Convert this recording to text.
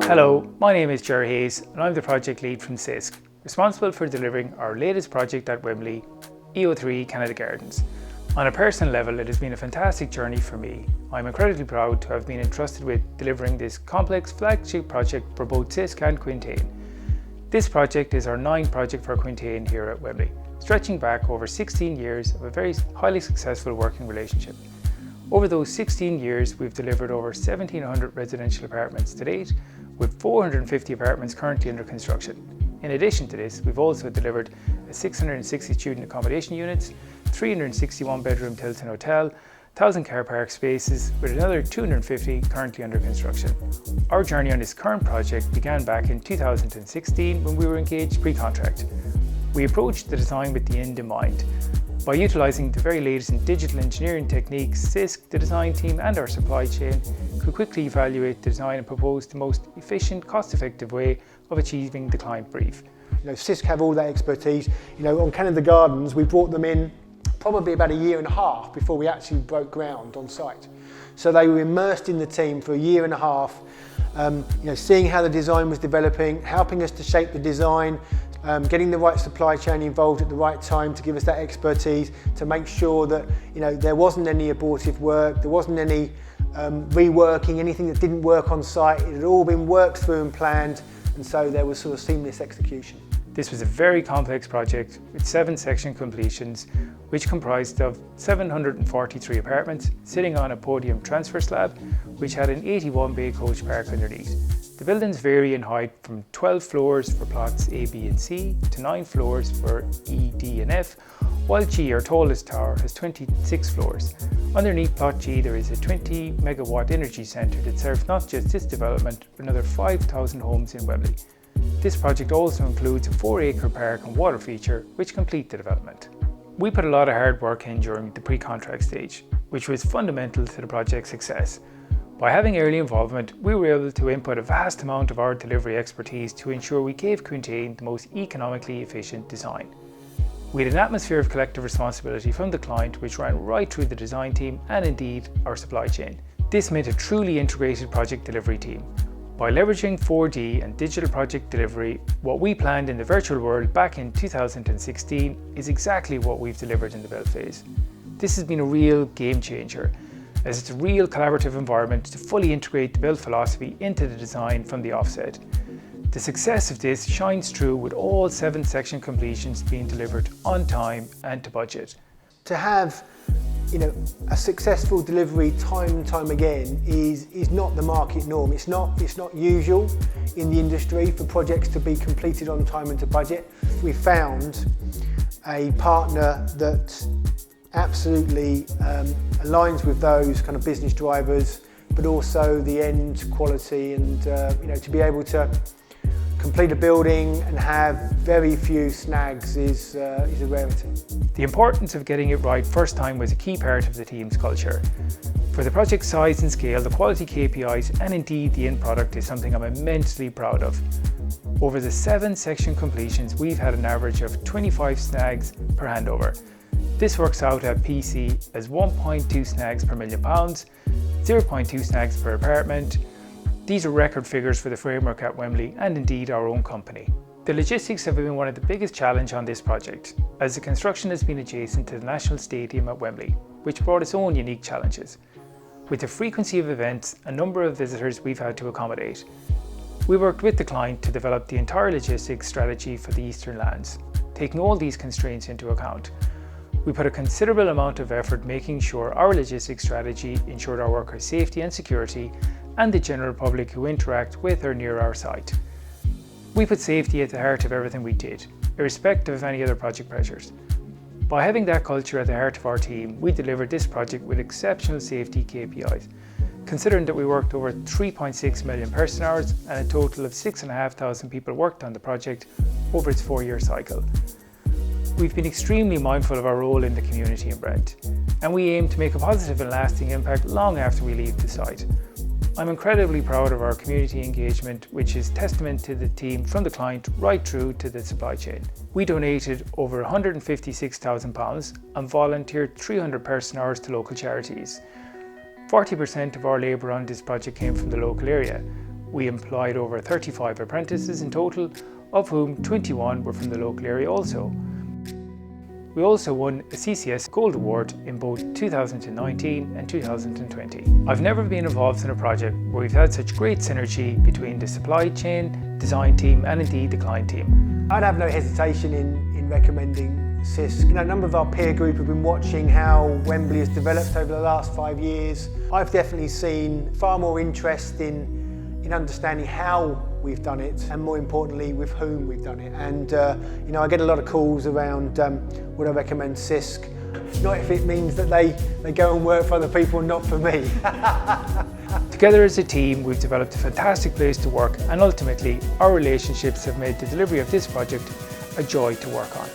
Hello, my name is Jerry Hayes and I'm the project lead from CISC, responsible for delivering our latest project at Wembley, E03 Canada Gardens. On a personal level, it has been a fantastic journey for me. I'm incredibly proud to have been entrusted with delivering this complex flagship project for both CISC and Quintain. This project is our 9th project for Quintain here at Wembley, stretching back over 16 years of a very highly successful working relationship. Over those 16 years, we've delivered over 1,700 residential apartments to date, with 450 apartments currently under construction. In addition to this, we've also delivered 660 student accommodation units, 361 bedroom Tilton Hotel, 1,000 car park spaces, with another 250 currently under construction. Our journey on this current project began back in 2016 when we were engaged pre-contract. We approached the design with the end in mind. By utilising the very latest in digital engineering techniques, CISC, the design team and our supply chain could quickly evaluate the design and propose the most efficient, cost-effective way of achieving the client brief. CISC have all that expertise. On Canada Gardens, we brought them in probably about a year and a half before we actually broke ground on site. So they were immersed in the team for a year and a half, seeing how the design was developing, helping us to shape the design, getting the right supply chain involved at the right time to give us that expertise to make sure that there wasn't any abortive work, there wasn't any reworking, anything that didn't work on site. It had all been worked through and planned, and so there was sort of seamless execution. This was a very complex project with 7 section completions, which comprised of 743 apartments sitting on a podium transfer slab, which had an 81 bay coach park underneath. The buildings vary in height from 12 floors for plots A, B and C to 9 floors for E, D and F, while G, our tallest tower, has 26 floors. Underneath plot G there is a 20 megawatt energy centre that serves not just this development but another 5,000 homes in Wembley. This project also includes a 4-acre park and water feature which complete the development. We put a lot of hard work in during the pre-contract stage, which was fundamental to the project's success. By having early involvement, we were able to input a vast amount of our delivery expertise to ensure we gave Quintain the most economically efficient design. We had an atmosphere of collective responsibility from the client which ran right through the design team and indeed our supply chain. This meant a truly integrated project delivery team. By leveraging 4D and digital project delivery, what we planned in the virtual world back in 2016 is exactly what we've delivered in the build phase. This has been a real game changer, as it's a real collaborative environment to fully integrate the build philosophy into the design from the offset. The success of this shines through with all 7 section completions being delivered on time and to budget. To have a successful delivery time and time again is not the market norm. It's not usual in the industry for projects to be completed on time and to budget. We found a partner that absolutely aligns with those kind of business drivers, but also the end quality and to be able to complete a building and have very few snags is a rarity. The importance of getting it right first time was a key part of the team's culture. For the project size and scale, the quality KPIs and indeed the end product is something I'm immensely proud of. Over the 7 section completions, we've had an average of 25 snags per handover. This works out at PC as 1.2 snags per £1 million, 0.2 snags per apartment. These are record figures for the framework at Wembley and indeed our own company. The logistics have been one of the biggest challenges on this project, as the construction has been adjacent to the National Stadium at Wembley, which brought its own unique challenges. With the frequency of events and number of visitors we've had to accommodate, we worked with the client to develop the entire logistics strategy for the Eastern lands, taking all these constraints into account. We put a considerable amount of effort making sure our logistics strategy ensured our workers' safety and security and the general public who interact with or near our site. We put safety at the heart of everything we did, irrespective of any other project pressures. By having that culture at the heart of our team, we delivered this project with exceptional safety KPIs, considering that we worked over 3.6 million person hours and a total of 6,500 people worked on the project over its 4-year cycle. We've been extremely mindful of our role in the community in Brent, and we aim to make a positive and lasting impact long after we leave the site. I'm incredibly proud of our community engagement, which is testament to the team from the client right through to the supply chain. We donated over £156,000 and volunteered 300 person hours to local charities. 40% of our labour on this project came from the local area. We employed over 35 apprentices in total, of whom 21 were from the local area also. We also won a CCS Gold Award in both 2019 and 2020. I've never been involved in a project where we've had such great synergy between the supply chain, design team and indeed the client team. I'd have no hesitation in recommending CISC. A number of our peer group have been watching how Wembley has developed over the last 5 years. I've definitely seen far more interest in understanding how we've done it, and more importantly with whom we've done it. And I get a lot of calls around would I recommend CISC, not if it means that they go and work for other people and not for me. Together as a team, we've developed a fantastic place to work, and ultimately our relationships have made the delivery of this project a joy to work on.